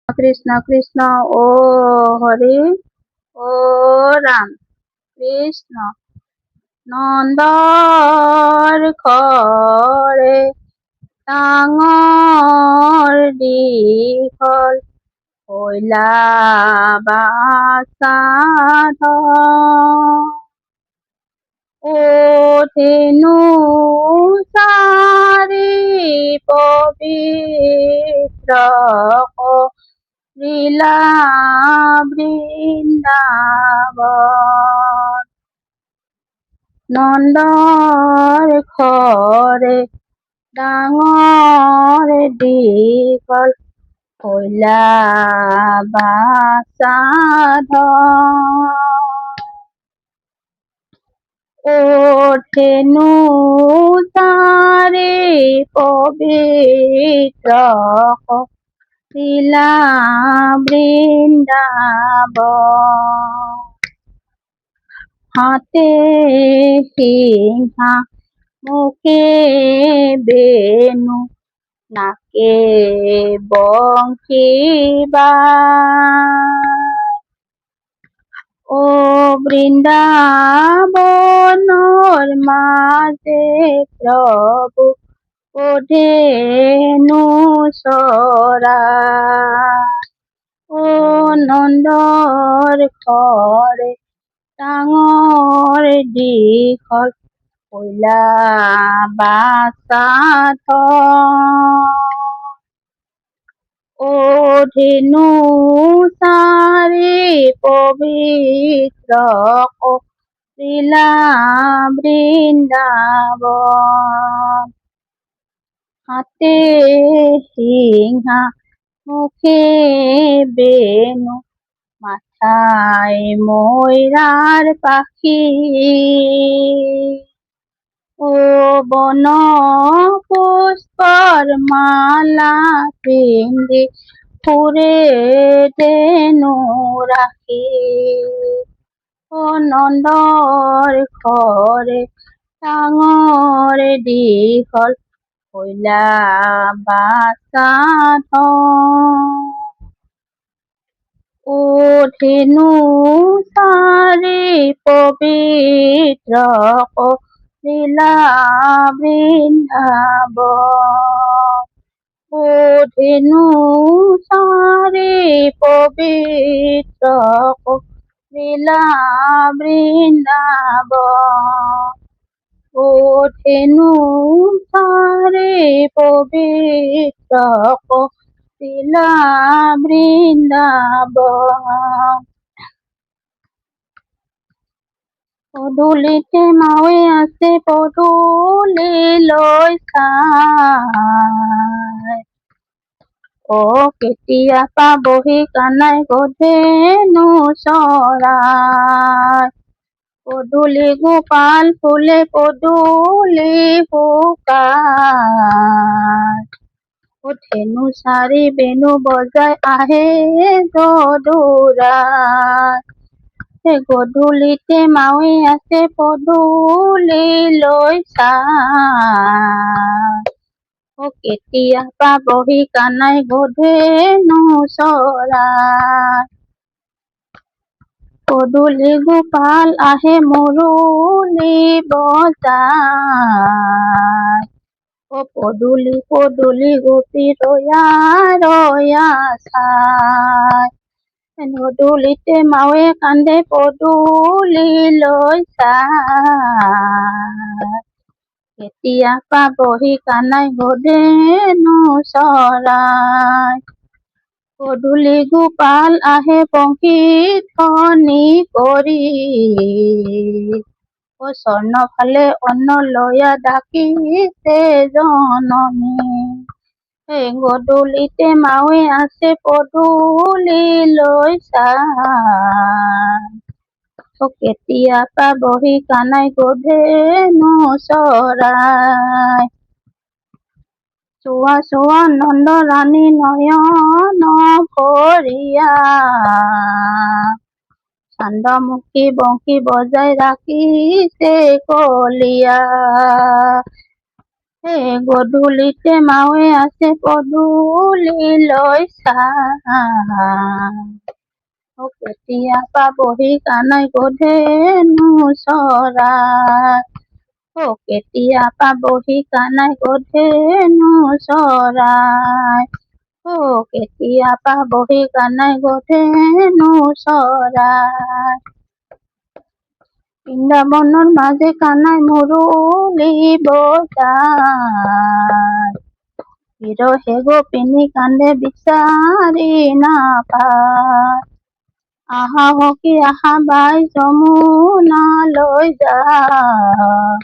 কৃষ্ণ কৃষ্ণ ও হৰি ও ৰাম কৃষ্ণ নন্দৰ ঘৰে ডাঙৰ দীঘল কইলা বাচাধৰ ধেনু চাৰি পবিত্ৰ লীলা বৃন্দাবন নন্দৰ ঘৰে ডাঙৰ দীঘল কইলা বাচাধৰ ধেনু চাৰি পবিত্ৰ লীলা বৃন্দাবন হাতে সিংহা মুখে বেণু নাকে বংশী ও বৃন্দাবনৰ মাজে প্ৰভু ধেনু চৰাই নন্দৰ ঘৰে ডাঙৰ দীঘল কইলা বাচাধৰ ধেনু চাৰি পবিত্ৰ লীলা বৃন্দাবন হাতে সিংহা মুখে বেণু মাথায় ময়ূৰাৰ পাখি বন পুষ্পৰ মালা পিন্ধি ফুৰে ধেনু ৰাখি নন্দৰ ঘৰে ডাঙৰ দীঘল কইলা বাচাধৰ ধেনু চাৰি পবিত্ৰ লীলা বৃন্দাবন ধেনু চাৰি পবিত্ৰ লীলা বৃন্দাবন ধেনু চাৰি পবিত্ৰ লীলা বৃন্দাবন পদূলিতে মাৱে আছে পদূলিলৈ চাই কেতিয়া পাবহি কানাই ধেনু চৰাই পদূলি গোপাল ফুলে পদূলি শুকাই ধেনু চাৰি বেণু বজাই আহে গধুৰাই গধূলিতে মাৱে আছে পদূলিলৈ চাই কেতিয়া পাবহি কানাই ধেনু চৰাই পদূলি গোপাল আহে মুৰুলি বজাই পদূলি পদূলি গোপী ৰয়া ৰয়া চাই গধূলিতে মাৱে কান্দে পদূলিলৈ চাই কেতিয়া পাবহি কানাই ধেনু চৰাই পদূলি গোপাল আহে বংশীত ধ্বনি কৰি স্বৰ্ণফালে অন্নলয়া ডাকিছে জননী গধূলিতে মাৱে আছে পদূলিলৈ চাই কেতিয়া পাবহি কানাই ধেনু চৰাই চোৱা চোৱা নন্দ ৰাণী নয়ন ভৰিয়া চান্দমুখী বংশী বজাই ৰাখিছে কলিয়া এই গধূলিতে মাৱে আছে পদূলিলৈ চাই। কেতিয়া পাবহি কানাই গধেনু চৰাই। কেতিয়া পাবহি কানাই গধেনু চৰাই। কেতিয়া পাবহি কানাই গধেনু চৰাই। বৃন্দাবনৰ মাজে কানাই মুৰুলি বজায়। বিৰহে গোপিনী কান্দে বিচাৰি নাপায়। আহা সখী আহা বাই যমুনালৈ যায়।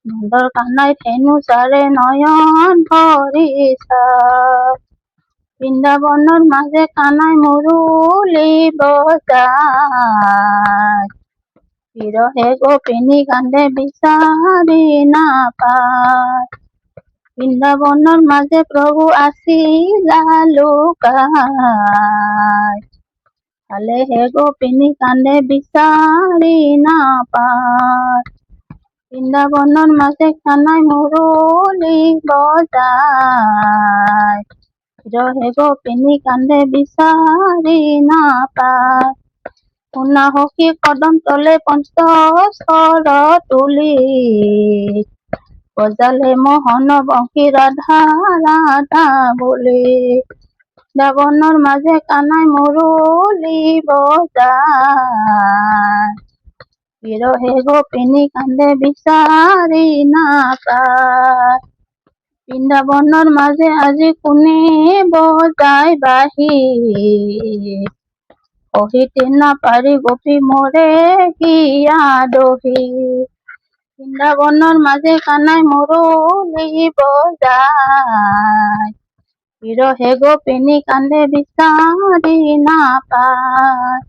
নন্দৰ কানাই ধেনু চাৰে নয়ন ভৰি চায়। বৃন্দাবনৰ মাজে কানাই মুৰুলি বজায়। বিৰহে গোপিনী কান্দে বিচাৰি নাপায়। বৃন্দাবনৰ মাজে প্ৰভু আছিলা লুকাই। পালেহে গোপিনী কান্দে বিচাৰি নাপায়। বৃন্দাবনৰ মাজে কানাই মুৰুলি বজায়। বিৰহে গোপিনী কান্দে বিচাৰি নাপায়। শুনা সখী কদম তলে পঞ্চস্বৰ তুলি। বজালে মোহন বংশী ৰাধা ৰাধা বুলি। বৃন্দাবনৰ মাজে কানাই মুৰুলি বজায়। বিৰহে গোপিনী কান্দে বিচাৰি নাপায়। বৃন্দাবনৰ মাজে আজি কোনে বজাই বাঁহী। সহিতে নাপাৰি গোপী মোৰে হিয়া দহি। বৃন্দাবনৰ মাজে কানাই মুৰুলি বজায়। বিৰহে গোপিনী কান্দে বিচাৰি নাপায়।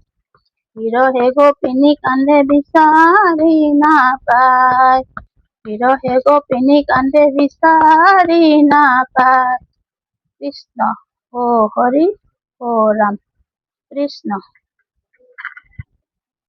বিৰহে গোপিনী কান্দে বিচাৰি নাপায়। বিৰহে গোপিনী কান্দে বিচাৰি নাপায়। কৃষ্ণ। হৰি, ৰাম কৃষ্ণ।